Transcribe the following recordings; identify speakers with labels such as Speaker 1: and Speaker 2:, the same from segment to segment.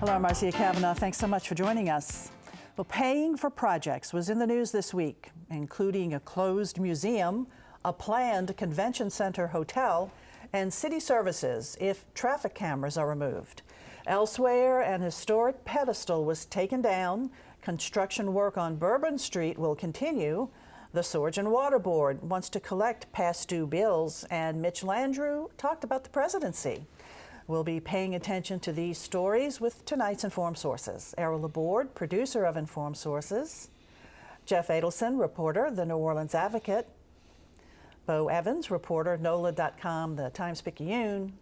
Speaker 1: Hello, I'm Marcia Cavanaugh. Thanks so much for joining us. Well, paying for projects was in the news this week, including a closed museum, a planned convention center hotel, and city services if traffic cameras are removed. Elsewhere, an historic pedestal was taken down. Construction work on Bourbon Street will continue. The Sewage and Water Board wants to collect past due bills, and Mitch Landrieu talked about the presidency. We'll be paying attention to these stories with tonight's Informed Sources. Errol Laborde, producer of Informed Sources. Jeff Adelson, reporter, The New Orleans Advocate. Bo Evans, reporter, NOLA.com, The Times-Picayune.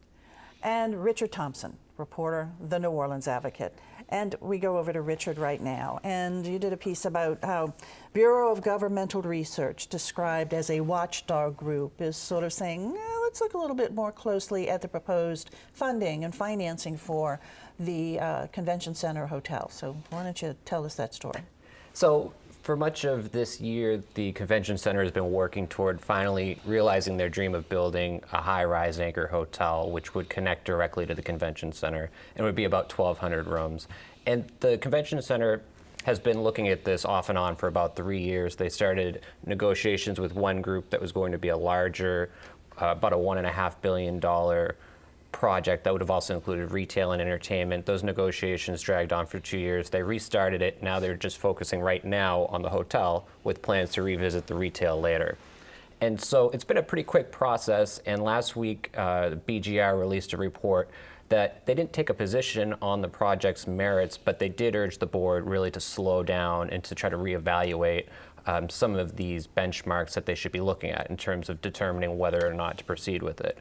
Speaker 1: And Richard Thompson, reporter, The New Orleans Advocate. And we go over to Richard right now. And you did a piece about how Bureau of Governmental Research, described as a watchdog group, is sort of saying, let's look a little bit more closely at the proposed funding and financing for the Convention Center Hotel. So why don't you tell us that story?
Speaker 2: So for much of this year, the Convention Center has been working toward finally realizing their dream of building a high-rise anchor hotel, which would connect directly to the Convention Center and would be about 1,200 rooms. And the Convention Center has been looking at this off and on for about 3 years. They started negotiations with one group that was going to be a larger, about a $1.5 billion project that would have also included retail and entertainment. Those negotiations dragged on for 2 years. They restarted it. Now they're just focusing right now on the hotel with plans to revisit the retail later. And so it's been a pretty quick process. And last week, BGR released a report that they didn't take a position on the project's merits, but they did urge the board really to slow down and to try to reevaluate some of these benchmarks that they should be looking at in terms of determining whether or not to proceed with it.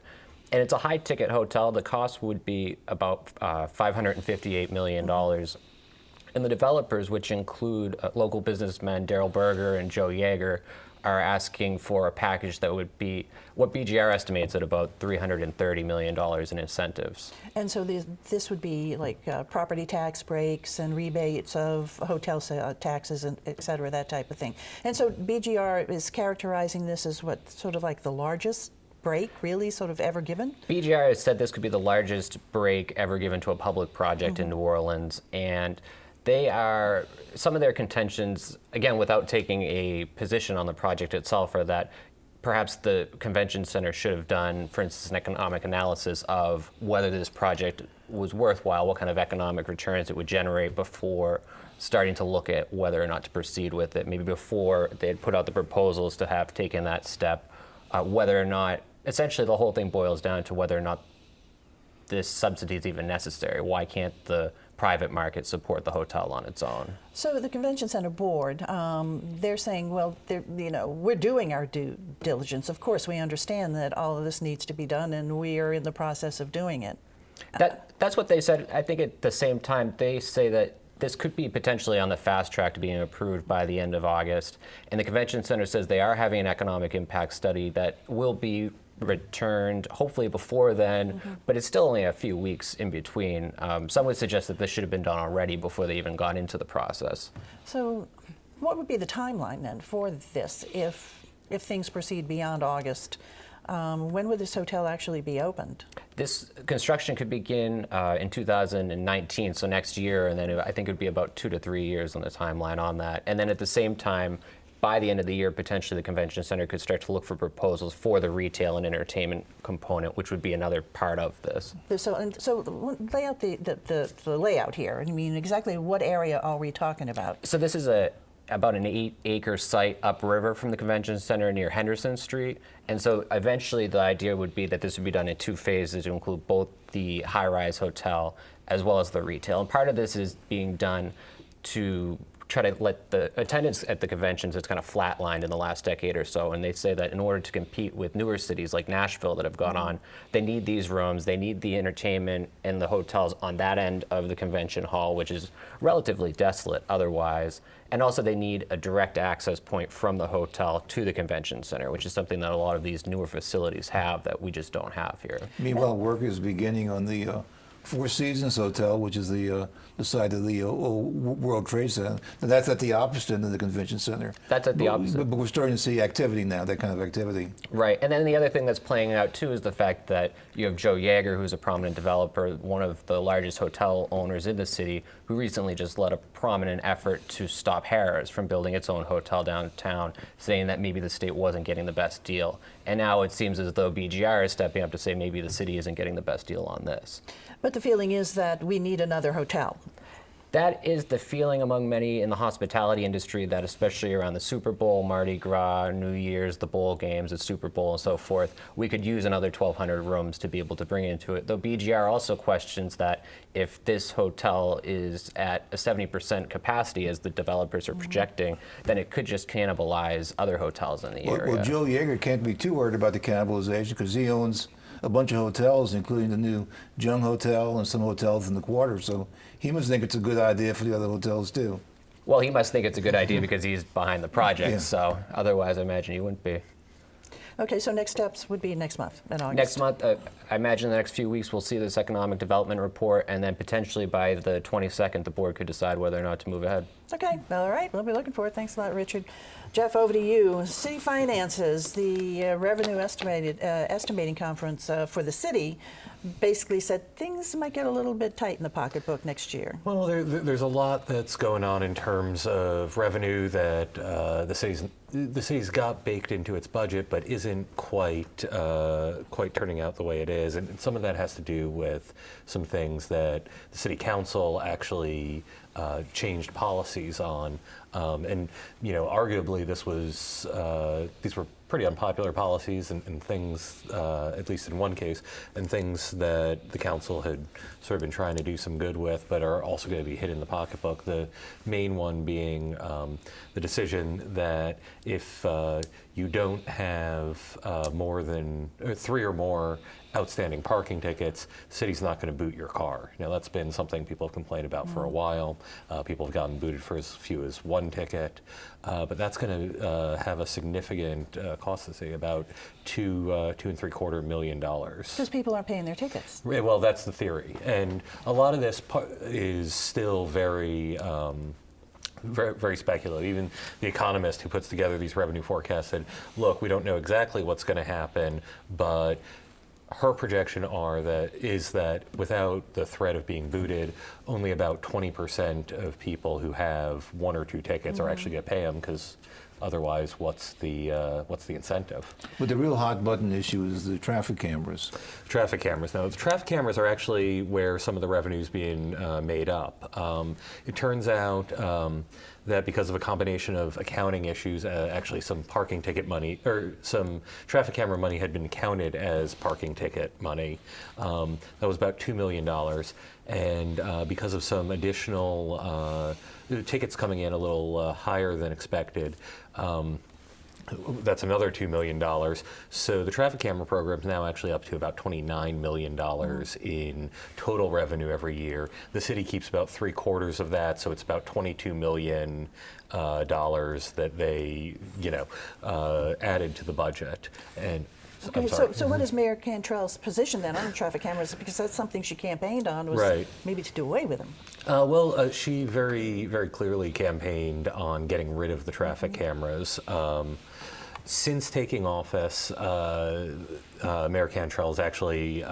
Speaker 2: And it's a high-ticket hotel. The cost would be about $558 million. And the developers, which include local businessmen Daryl Berger and Joe Yeager, are asking for a package that would be what BGR estimates at about $330 million in incentives. And
Speaker 1: so this would be like property tax breaks and rebates of hotel taxes, and et cetera, that type of thing. And so BGR is characterizing this as what, sort of like the largest break really sort of ever given?
Speaker 2: BGR has said this could be the largest break ever given to a public project in New Orleans. And they are, some of their contentions, again, without taking a position on the project itself, are that perhaps the convention center should have done, for instance, an economic analysis of whether this project was worthwhile, what kind of economic returns it would generate before starting to look at whether or not to proceed with it, maybe before they had put out the proposals to have taken that step, whether or not, essentially the whole thing boils down to whether or not this subsidy is even necessary. Why can't the private market support the hotel on its own?
Speaker 1: So the Convention Center Board, they're saying, well, we're doing our due diligence. Of course, we understand that all of this needs to be done, and we are in the process of doing it.
Speaker 2: That's what they said. I think at the same time, they say that this could be potentially on the fast track to being approved by the end of August. And the Convention Center says they are having an economic impact study that will be returned hopefully before then, but it's still only a few weeks in between. Some would suggest that this should have been done already before they even got into the process.
Speaker 1: So what would be the timeline then for this if things proceed beyond August? When would this hotel actually be opened?
Speaker 2: This construction could begin in 2019, so next year, and then I think it would be about 2 to 3 years on the timeline on that. And then at the same time, by the end of the year, potentially the Convention Center could start to look for proposals for the retail and entertainment component, which would be another part of this.
Speaker 1: So lay out the layout here. I mean, exactly what area are we talking about?
Speaker 2: So this is about an 8-acre site upriver from the Convention Center near Henderson Street. And so eventually the idea would be that this would be done in 2 phases to include both the high-rise hotel as well as the retail. And part of this is being done to try to let the attendance at the conventions, it's kind of flatlined in the last decade or so, and they say that in order to compete with newer cities like Nashville that have gone on, they need these rooms, they need the entertainment and the hotels on that end of the convention hall, which is relatively desolate otherwise, and also they need a direct access point from the hotel to the convention center, which is something that a lot of these newer facilities have that we just don't have here.
Speaker 3: Meanwhile, work is beginning on the Four Seasons Hotel, which is the site of the old World Trade Center. Now, that's at the opposite end of the convention center.
Speaker 2: That's at the opposite.
Speaker 3: But we're starting to see activity now, that kind of activity.
Speaker 2: Right, and then the other thing that's playing out too is the fact that you have Joe Yeager, who's a prominent developer, one of the largest hotel owners in the city, who recently just led a prominent effort to stop Harrah's from building its own hotel downtown, saying that maybe the state wasn't getting the best deal. And now it seems as though BGR is stepping up to say maybe the city isn't getting the best deal on this.
Speaker 1: But the feeling is that we need another hotel.
Speaker 2: That is the feeling among many in the hospitality industry, that especially around the Super Bowl, Mardi Gras, New Year's, the bowl games, the Super Bowl, and so forth, we could use another 1,200 rooms to be able to bring into it. Though BGR also questions that if this hotel is at a 70% capacity, as the developers are projecting, then it could just cannibalize other hotels in the area.
Speaker 3: Well, Joe Yeager can't be too worried about the cannibalization because he owns a bunch of hotels, including the new Jung Hotel and some hotels in the Quarter. So he must think it's a good idea for the other hotels too.
Speaker 2: Well, he must think it's a good idea because he's behind the project,
Speaker 3: Yeah.
Speaker 2: so otherwise I imagine he wouldn't be.
Speaker 1: Okay, so next steps would be next month in August.
Speaker 2: Next month, I imagine the next few weeks we'll see this economic development report, and then potentially by the 22nd, the board could decide whether or not to move ahead.
Speaker 1: Okay, all right, we'll be looking for it. Thanks a lot, Richard. Jeff, over to you. City finances, the revenue estimating conference for the city basically said things might get a little bit tight in the pocketbook next year.
Speaker 4: Well, there's a lot that's going on in terms of revenue that the city's got baked into its budget, but isn't quite turning out the way it is, and some of that has to do with some things that the city council actually changed policies on, and arguably these were pretty unpopular policies and things, at least in one case, and things that the council had sort of been trying to do some good with, but are also going to be hit in the pocketbook. The main one being the decision that if you don't have more than 3 or more outstanding parking tickets, the city's not going to boot your car. Now, that's been something people have complained about for a while. People have gotten booted for as few as 1 ticket, but that's going to have a significant cost to the city, about $2.75 million.
Speaker 1: Because people aren't paying their tickets.
Speaker 4: Well, that's the theory, and a lot of this is still very speculative. Even the economist who puts together these revenue forecasts said, look, we don't know exactly what's going to happen, but her projection is that without the threat of being booted, only about 20% of people who have 1 or 2 tickets are actually going to pay them, because otherwise, what's the incentive? But
Speaker 3: the real hot button issue is the traffic cameras.
Speaker 4: Traffic cameras. Now, the traffic cameras are actually where some of the revenue is being made up. It turns out that because of a combination of accounting issues, actually some parking ticket money, or some traffic camera money had been counted as parking ticket money. That was about $2 million. And because of some additional tickets coming in a little higher than expected, that's another $2 million. So the traffic camera program is now actually up to about $29 million in total revenue every year. The city keeps about 3/4 of that, so it's about $22 million that they, added to the budget. And
Speaker 1: Okay, so what is Mayor Cantrell's position then on the traffic cameras? Because that's something she campaigned on, was maybe to do away with them.
Speaker 4: She very, very clearly campaigned on getting rid of the traffic cameras. Since taking office, Mayor Cantrell has actually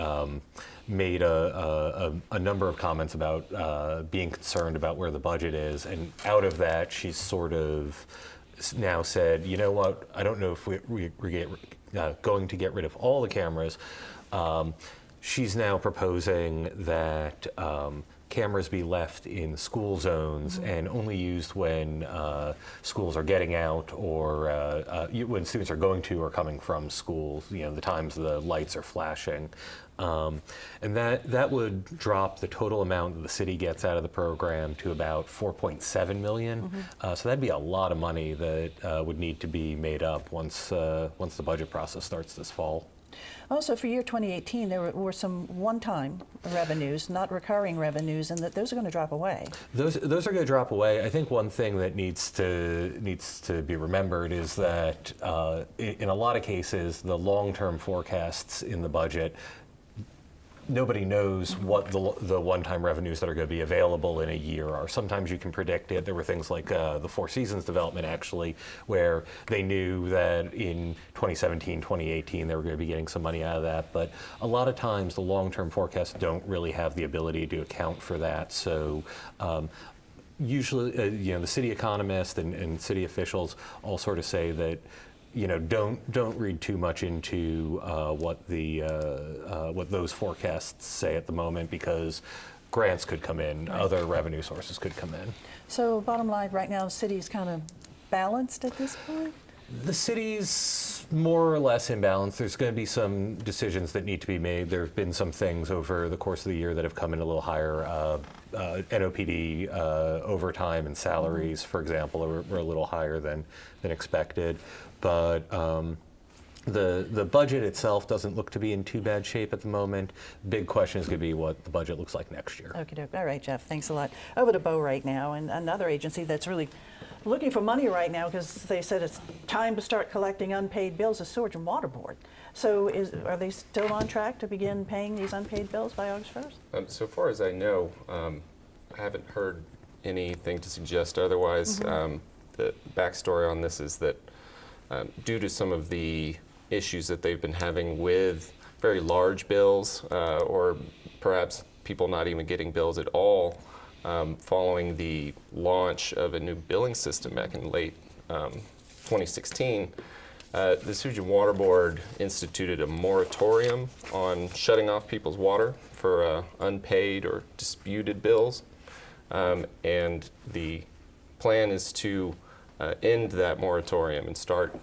Speaker 4: made a number of comments about being concerned about where the budget is, and out of that, she's sort of now said, you know what, I don't know if we're going to get rid of all the cameras. She's now proposing that cameras be left in school zones and only used when schools are getting out, or when students are going to or coming from schools, the times the lights are flashing. And that would drop the total amount that the city gets out of the program to about $4.7 million. So that'd be a lot of money that would need to be made up once the budget process starts this fall.
Speaker 1: Also, for year 2018, there were some one-time revenues, not recurring revenues, and that those are going to drop away.
Speaker 4: Those are going to drop away. I think one thing that needs to be remembered is that in a lot of cases, the long-term forecasts in the budget nobody knows what the one-time revenues that are going to be available in a year are. Sometimes you can predict it. There were things like the Four Seasons development, actually, where they knew that in 2017, 2018, they were going to be getting some money out of that. But a lot of times, the long-term forecasts don't really have the ability to account for that. So usually, the city economists and city officials all sort of say that, don't read too much into what those forecasts say at the moment, because grants could come in, other revenue sources could come in.
Speaker 1: So bottom line, right now, the city's kind of balanced at this point?
Speaker 4: The city's more or less in balance. There's going to be some decisions that need to be made. There have been some things over the course of the year that have come in a little higher. NOPD overtime and salaries, for example, were a little higher than expected. But the budget itself doesn't look to be in too bad shape at the moment. Big question is going to be what the budget looks like next year.
Speaker 1: Okay, all right, Jeff, thanks a lot. Over to Bo right now, and another agency that's really looking for money right now because they said it's time to start collecting unpaid bills is Sewage and Water Board. So are they still on track to begin paying these unpaid bills by August 1st?
Speaker 5: So far as I know, I haven't heard anything to suggest otherwise. The backstory on this is that due to some of the issues that they've been having with very large bills, or perhaps people not even getting bills at all, following the launch of a new billing system back in late 2016, the Sewage and Water Board instituted a moratorium on shutting off people's water for unpaid or disputed bills. And the plan is to end that moratorium and start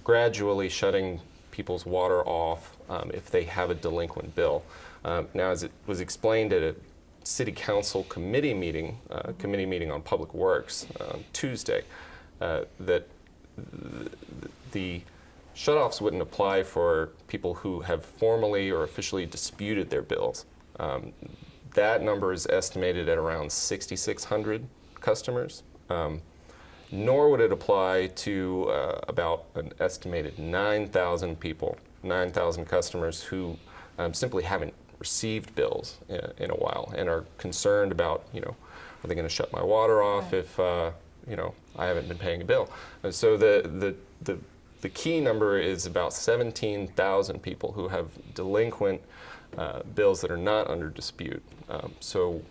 Speaker 5: gradually shutting people's water off if they have a delinquent bill. Now, as it was explained at a City Council committee meeting on Public Works on Tuesday, that the shutoffs wouldn't apply for people who have formally or officially disputed their bills. That number is estimated at around 6,600 customers. Nor would it apply to about an estimated 9,000 people, 9,000 customers who simply haven't received bills in a while and are concerned about, are they going to shut my water off if, I haven't been paying a bill? And so the key number is about 17,000 people who have delinquent bills that are not under dispute. So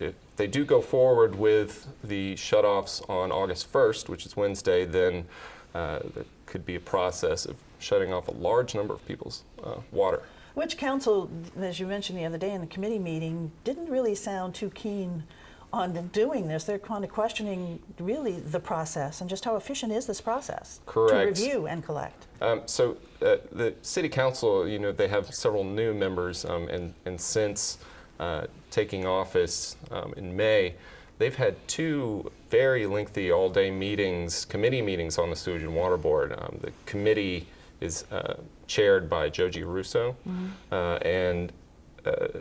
Speaker 5: if they do go forward with the shutoffs on August 1st, which is Wednesday, then there could be a process of shutting off a large number of people's water.
Speaker 1: Which council, as you mentioned the other day in the committee meeting, didn't really sound too keen on doing this. They're kind of questioning really the process and just how efficient is this process.
Speaker 5: Correct.
Speaker 1: To review and collect.
Speaker 5: So the City Council, they have several new members, and since taking office in May, they've had two very lengthy all-day committee meetings on the Sewage and Water Board. The committee is chaired by Joji Russo, and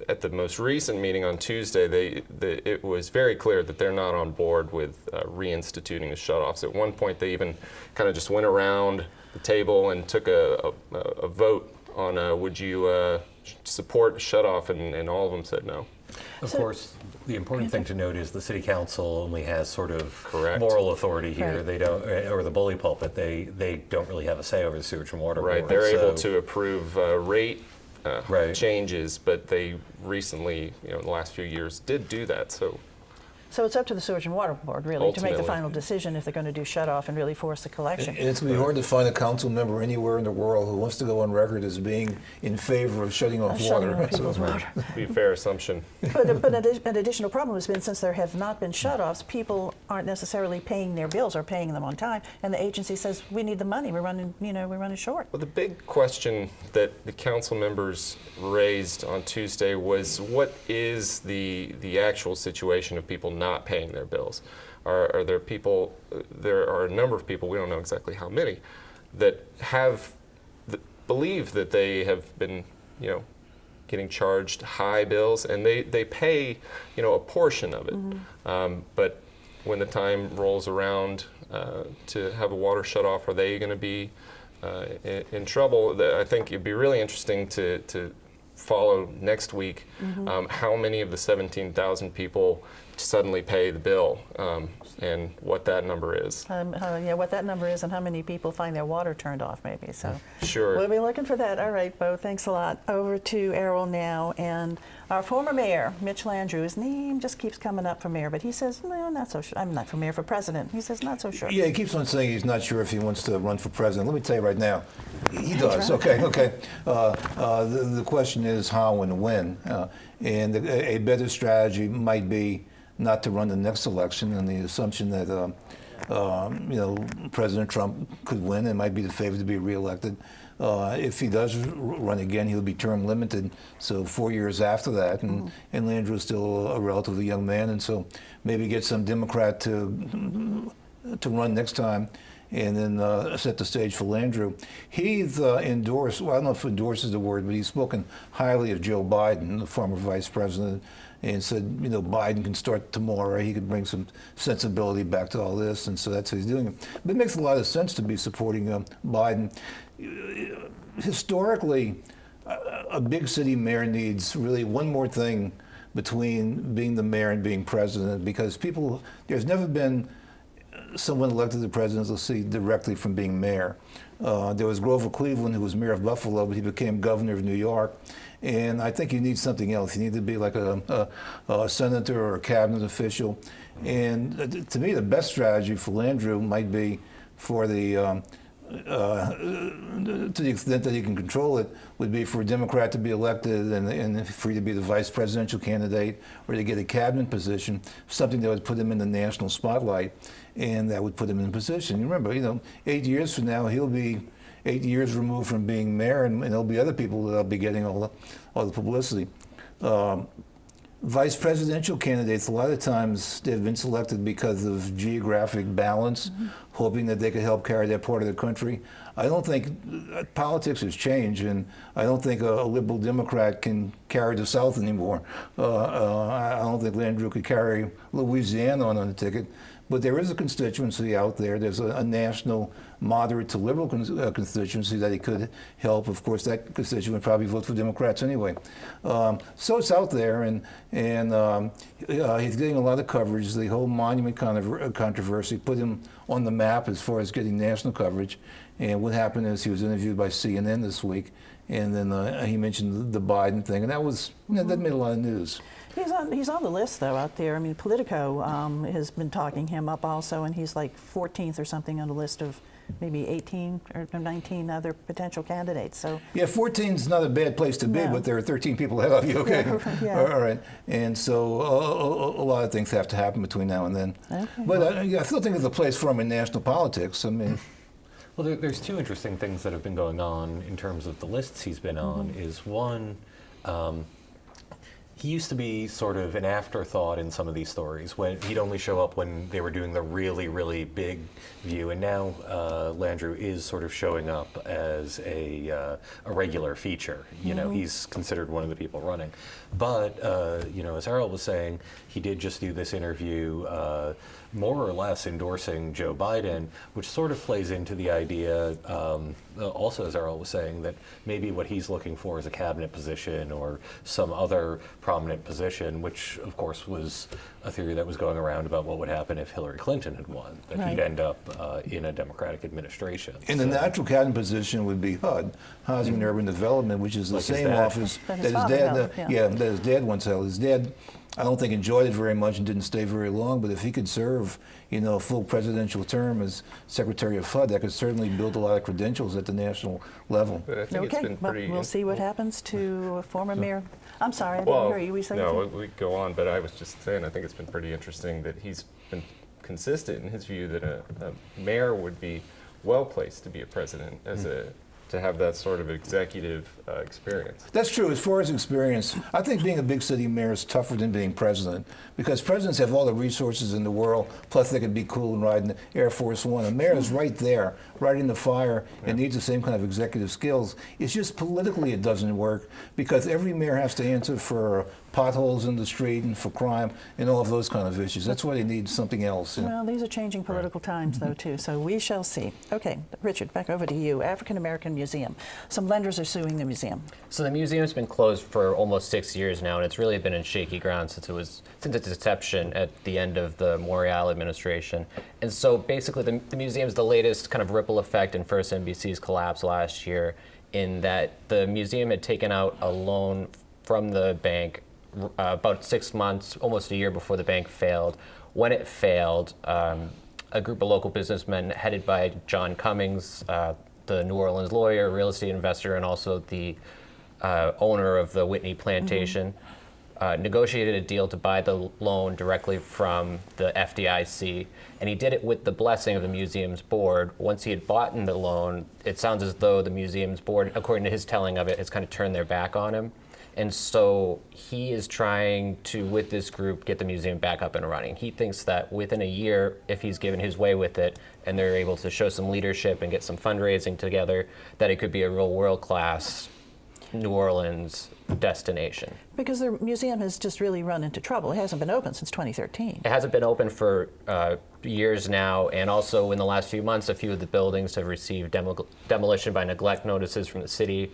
Speaker 5: at the most recent meeting on Tuesday, it was very clear that they're not on board with reinstituting the shutoffs. At one point, they even kind of just went around the table and took a vote on would you support shutoff, and all of them said no.
Speaker 4: Of course, the important thing to note is the City Council only has sort of
Speaker 5: Correct.
Speaker 4: moral authority here.
Speaker 1: Right.
Speaker 4: They don't, or the bully pulpit. They don't really have a say over the Sewage and Water
Speaker 5: Right,
Speaker 4: Board.
Speaker 5: they're
Speaker 4: So-
Speaker 5: able to approve rate
Speaker 4: Right.
Speaker 5: changes, but they recently, in the last few years, did do that.
Speaker 1: So it's up to the Sewage and Water Board, really, to make the
Speaker 5: Ultimately.
Speaker 1: final decision if they're going to do shut-off and really force the collection.
Speaker 3: It's going to be hard to find a council member anywhere in the world who wants to go on record as being in favor of shutting off
Speaker 1: Shutting
Speaker 3: water.
Speaker 1: off people's water.
Speaker 5: Be a fair assumption.
Speaker 1: But an additional problem has been since there have not been shut-offs, people aren't necessarily paying their bills or paying them on time, and the agency says, we need the money, we're running short.
Speaker 5: Well, the big question that the council members raised on Tuesday was, what is the actual situation of people not paying their bills? Are there people, there are a number of people, we don't know exactly how many, that believe that they have been, getting charged high bills, and they pay, a portion of it. But when the time rolls around to have a water shut off, are they going to be in trouble. I think it'd be really interesting to follow next week how many of the 17,000 people suddenly pay the bill and what that number is.
Speaker 1: Yeah, what that number is and how many people find their water turned off, maybe. So
Speaker 5: Sure.
Speaker 1: we'll be looking for that. All right, Bo, thanks a lot. Over to Errol now, and our former mayor, Mitch Landrieu. His name just keeps coming up for mayor, but he says, no, not so sure. I'm not for mayor, for president. He says, not so sure.
Speaker 3: Yeah, he keeps on saying he's not sure if he wants to run for president. Let me tell you right now, he does. Okay. The question is how and when. And a better strategy might be not to run the next election, and the assumption that President Trump could win and might be the favorite to be reelected. If he does run again, he'll be term limited, so 4 years after that, and Landrieu is still a relatively young man, and so maybe get some Democrat to run next time, and then set the stage for Landrieu. He's endorsed, well, I don't know if endorses the word, but he's spoken highly of Joe Biden, the former vice president, and said, Biden can start tomorrow. He could bring some sensibility back to all this, and so that's what he's doing. But it makes a lot of sense to be supporting Biden. Historically, a big city mayor needs really one more thing between being the mayor and being president, because there's never been someone elected to the presidency directly from being mayor. There was Grover Cleveland, who was mayor of Buffalo, but he became governor of New York. And I think you need something else. You need to be like a senator or a cabinet official. And to me, the best strategy for Landrieu might be for to the extent that he can control it, would be for a Democrat to be elected and for you to be the vice presidential candidate, or to get a cabinet position, something that would put him in the national spotlight, and that would put him in position. Remember, 8 years from now, he'll be 8 years removed from being mayor, and there'll be other people that'll be getting all the publicity. Vice presidential candidates, a lot of times they've been selected because of geographic balance, hoping that they could help carry that part of the country. I don't think politics has changed, and I don't think a liberal Democrat can carry the South anymore. I don't think Landrieu could carry Louisiana on a ticket. But there is a constituency out there. There's a national moderate to liberal constituency that he could help. Of course, that constituency would probably vote for Democrats anyway. So it's out there, and he's getting a lot of coverage. The whole monument controversy put him on the map as far as getting national coverage. And what happened is he was interviewed by CNN this week, and then he mentioned the Biden thing, and that made a lot of news.
Speaker 1: He's on the list, though, out there. I mean, Politico has been talking him up also, and he's like 14th or something on the list of maybe 18 or 19 other potential candidates. So
Speaker 3: yeah, 14 is not a bad place to be, but there are 13 people ahead of you. Okay,
Speaker 1: Yeah.
Speaker 3: All right. And so a lot of things have to happen between now and then.
Speaker 1: Okay.
Speaker 3: But I still think there's a place for him in national politics. I mean.
Speaker 4: Well, there's two interesting things that have been going on in terms of the lists he's been on. Is one, he used to be sort of an afterthought in some of these stories. When he'd only show up when they were doing the really, really big view, and now Landrieu is sort of showing up as a regular feature. He's considered one of the people running. But as Errol was saying, he did just do this interview, more or less endorsing Joe Biden, which sort of plays into the idea, also as Errol was saying, that maybe what he's looking for is a cabinet position or some other prominent position, which of course was a theory that was going around about what would happen if Hillary Clinton had won, that he'd end up in a Democratic administration.
Speaker 3: And the natural cabinet position would be HUD, Housing and Urban Development, which is the same office that his dad, that his dad once held. His dad, I don't think, enjoyed it very much and didn't stay very long, but if he could serve, a full presidential term as Secretary of HUD, that could certainly build a lot of credentials at the national level.
Speaker 5: But I think it's been pretty.
Speaker 1: We'll see what happens to a former mayor. I'm sorry, I didn't hear you. We
Speaker 5: we go on, but I was just saying, I think it's been pretty interesting that he's been consistent in his view that a mayor would be well placed to be a president as a to have that sort of executive experience.
Speaker 3: That's true. As far as experience, I think being a big city mayor is tougher than being president because presidents have all the resources in the world, plus they could be cool and ride in the Air Force One. A mayor is right there, right in the fire, and needs the same kind of executive skills. It's just politically it doesn't work because every mayor has to answer for potholes in the street and for crime and all of those kind of issues. That's why they need something else.
Speaker 1: Well, these are changing political times, though, too, so we shall see. Okay, Richard, back over to you. African American Museum. Some lenders are suing the museum.
Speaker 2: So the museum's been closed for almost 6 years now, and it's really been in shaky ground since its inception at the end of the Morial administration. And so basically, the museum's the latest kind of ripple effect in First NBC's collapse last year, in that the museum had taken out a loan from the bank about 6 months, almost a year before the bank failed. When it failed, a group of local businessmen headed by John Cummings, the New Orleans lawyer, real estate investor, and also the owner of the Whitney plantation, negotiated a deal to buy the loan directly from the FDIC, and he did it with the blessing of the museum's board. Once he had bought the loan, it sounds as though the museum's board, according to his telling of it, has kind of turned their back on him. And so he is trying to, with this group, get the museum back up and running. He thinks that within a year, if he's given his way with it, and they're able to show some leadership and get some fundraising together, that it could be a real world-class New Orleans destination.
Speaker 1: Because the museum has just really run into trouble. It hasn't been open since 2013.
Speaker 2: It hasn't been open for years now, and also in the last few months, a few of the buildings have received demolition by neglect notices from the city.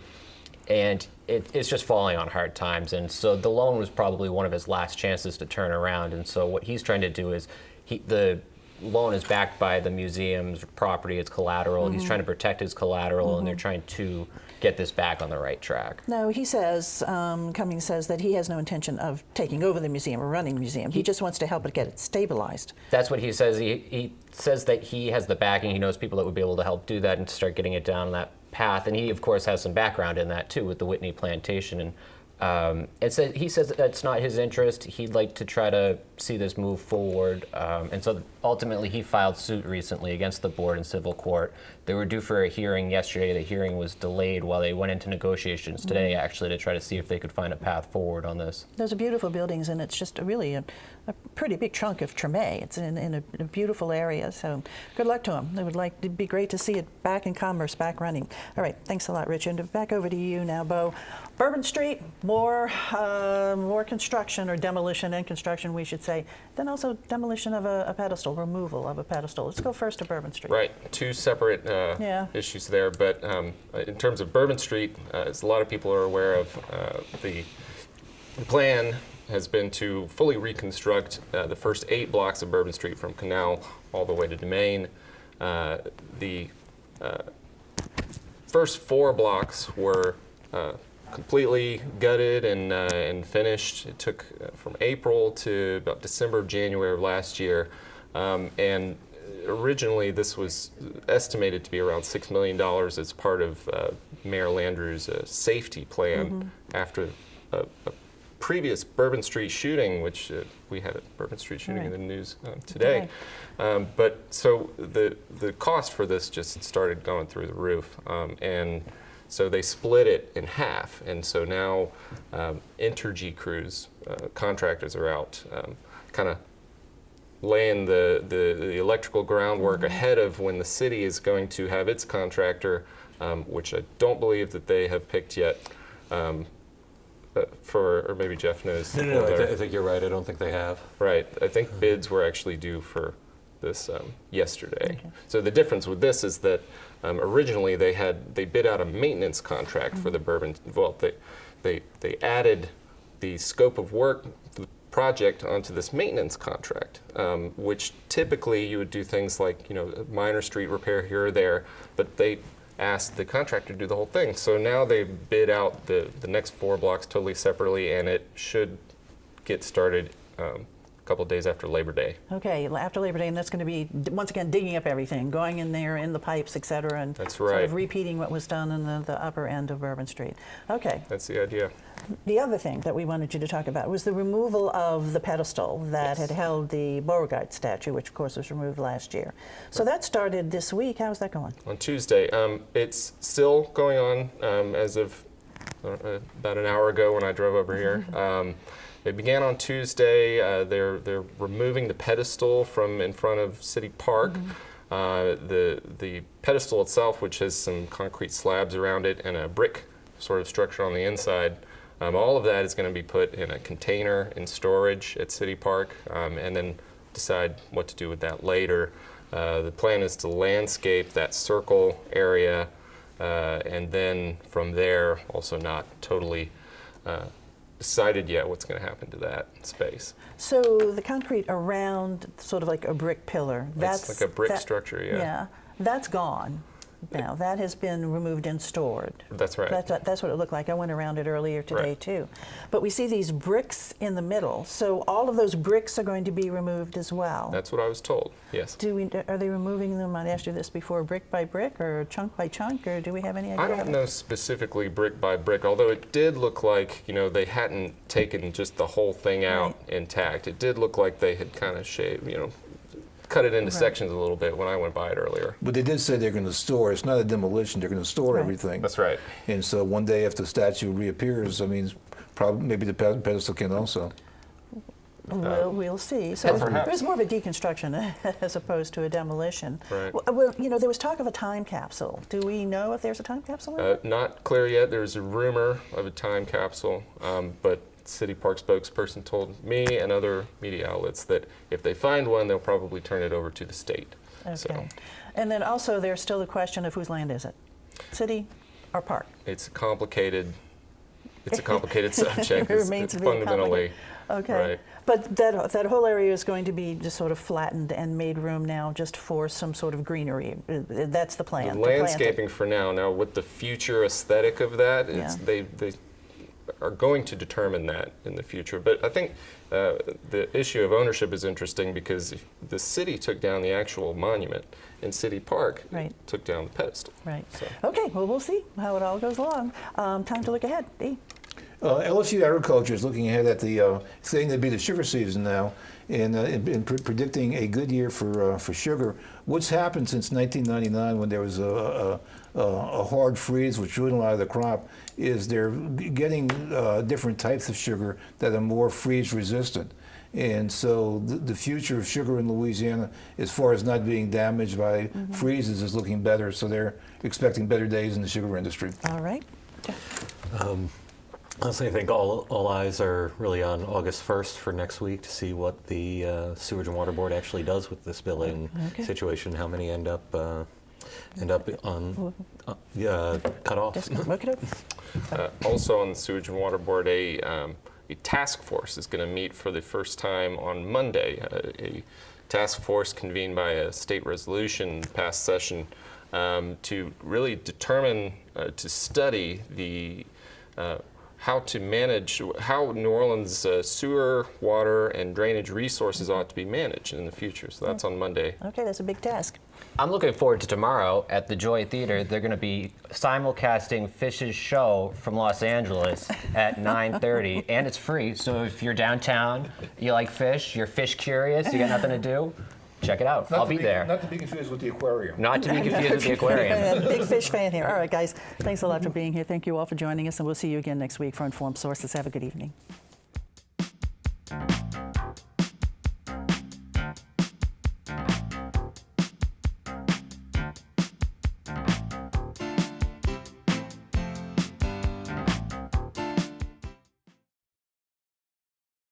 Speaker 2: And it's just falling on hard times. And so the loan was probably one of his last chances to turn around. And so what he's trying to do is, the loan is backed by the museum's property, its collateral. He's trying to protect his collateral, and they're trying to get this back on the right track.
Speaker 1: No, he says, Cummings says that he has no intention of taking over the museum or running the museum. He just wants to help it get it stabilized.
Speaker 2: That's what he says. He says that he has the backing. He knows people that would be able to help do that and start getting it down that path. And he, of course, has some background in that, too, with the Whitney plantation. And he says that's not his interest. He'd like to try to see this move forward. And so ultimately, he filed suit recently against the board in civil court. They were due for a hearing yesterday. The hearing was delayed while they went into negotiations today, actually, to try to see if they could find a path forward on this.
Speaker 1: Those are beautiful buildings, and it's just really a pretty big chunk of Treme. It's in a beautiful area, so good luck to them. It'd be great to see it back in commerce, back running. All right, thanks a lot, Richard. Back over to you now, Bo. Bourbon Street, more construction, or demolition and construction, we should say, then also demolition of a pedestal, removal of a pedestal. Let's go first to Bourbon Street.
Speaker 5: Right, two separate issues there, but in terms of Bourbon Street, as a lot of people are aware of, the plan has been to fully reconstruct the first 8 blocks of Bourbon Street from Canal all the way to Domain. The first 4 blocks were completely gutted and finished. It took from April to about December, January of last year. And originally this was estimated to be around $6 million as part of Mayor Landrieu's safety plan after a previous Bourbon Street shooting, which we had a Bourbon Street shooting in the news today. But so the cost for this just started going through the roof. And so they split it in half. And so now Entergy crews, contractors are out kind of laying the electrical groundwork ahead of when the city is going to have its contractor, which I don't believe that they have picked yet. Or maybe Jeff knows.
Speaker 4: No, I think you're right. I don't think they have.
Speaker 5: Right. I think bids were actually due for this yesterday. So the difference with this is that originally they bid out a maintenance contract for the Bourbon. Well, they added the scope of work for the project onto this maintenance contract, which typically you would do things like minor street repair here or there, but they asked the contractor to do the whole thing. So now they bid out the next 4 blocks totally separately, and it should get started couple of days after Labor Day.
Speaker 1: Okay, after Labor Day, and that's going to be, once again, digging up everything, going in there, in the pipes, et cetera, and
Speaker 5: That's
Speaker 1: sort
Speaker 5: right.
Speaker 1: of repeating what was done in the upper end of Bourbon Street. Okay.
Speaker 5: That's the idea.
Speaker 1: The other thing that we wanted you to talk about was the removal of the pedestal that had held the Beauregard statue, which of course was removed last year. So that started this week. How's that going?
Speaker 5: On Tuesday. It's still going on as of about an hour ago when I drove over here. It began on Tuesday. They're removing the pedestal from in front of City Park. The pedestal itself, which has some concrete slabs around it and a brick sort of structure on the inside, all of that is going to be put in a container in storage at City Park, and then decide what to do with that later. The plan is to landscape that circle area, and then from there, also not totally decided yet what's going to happen to that space.
Speaker 1: So the concrete around, sort of like a brick pillar,
Speaker 5: It's like a brick structure, yeah.
Speaker 1: Yeah, that's gone now. That has been removed and stored.
Speaker 5: That's right.
Speaker 1: That's what it looked like. I went around it earlier today
Speaker 5: Right.
Speaker 1: too. But we see these bricks in the middle. So all of those bricks are going to be removed as well.
Speaker 5: That's what I was told, yes.
Speaker 1: Are they removing them? I asked you this before, brick by brick or chunk by chunk, or do we have any idea?
Speaker 5: I don't know specifically brick by brick, although it did look like, they hadn't taken just the whole thing out intact. It did look like they had kind of shaved, cut it into sections a little bit when I went by it earlier.
Speaker 3: But they did say they're going to store. It's not a demolition. They're going to store
Speaker 1: Right.
Speaker 3: everything.
Speaker 5: That's right.
Speaker 3: And so one day if the statue reappears, I mean, probably maybe the pedestal can also.
Speaker 1: We'll see. So
Speaker 5: Perhaps.
Speaker 1: it was more of a deconstruction as opposed to a demolition.
Speaker 5: Right.
Speaker 1: Well, there was talk of a time capsule. Do we know if there's a time capsule in it?
Speaker 5: Not clear yet. There's a rumor of a time capsule, but City Park spokesperson told me and other media outlets that if they find one, they'll probably turn it over to the state.
Speaker 1: Okay.
Speaker 5: So
Speaker 1: And then also there's still the question of whose land is it? City or park?
Speaker 5: it's a complicated subject.
Speaker 1: It remains to be
Speaker 5: fundamentally.
Speaker 1: Okay.
Speaker 5: Right.
Speaker 1: But that whole area is going to be just sort of flattened and made room now just for some sort of greenery. That's the plan.
Speaker 5: The
Speaker 1: to plant it.
Speaker 5: landscaping for now. Now, with the future aesthetic of that, they are going to determine that in the future. But I think the issue of ownership is interesting because the city took down the actual monument, and City Park took down the pedestal.
Speaker 1: Right.
Speaker 5: So.
Speaker 1: Okay, well, we'll see how it all goes along. Time to look ahead. Dee.
Speaker 3: LSU Agriculture is looking ahead at the saying it'd be the sugar season now, and predicting a good year for sugar. What's happened since 1999 when there was a hard freeze, which ruined a lot of the crop, is they're getting different types of sugar that are more freeze resistant. And so the future of sugar in Louisiana, as far as not being damaged by freezes, is looking better. So they're expecting better days in the sugar industry.
Speaker 1: All right.
Speaker 4: Honestly, I think all eyes are really on August 1st for next week to see what the Sewage and Water Board actually does with this billing situation. How many end up on cut off?
Speaker 1: Just look it up.
Speaker 5: Also on the Sewage and Water Board, a task force is going to meet for the first time on Monday. A task force convened by a state resolution past session to really determine, to study the how to manage, how New Orleans' sewer, water, and drainage resources ought to be managed in the future. So that's on Monday.
Speaker 1: Okay, that's a big task.
Speaker 2: I'm looking forward to tomorrow at the Joy Theater. They're going to be simulcasting Fish's show from Los Angeles at 9:30, and it's free. So if you're downtown, you like fish, you're fish curious, you got nothing to do, check it out. I'll be there.
Speaker 3: Not to be confused with the aquarium.
Speaker 2: Not to be confused with the aquarium.
Speaker 1: Big fish fan here. All right, guys. Thanks a lot for being here. Thank you all for joining us, and we'll see you again next week for Informed Sources. Have a good evening.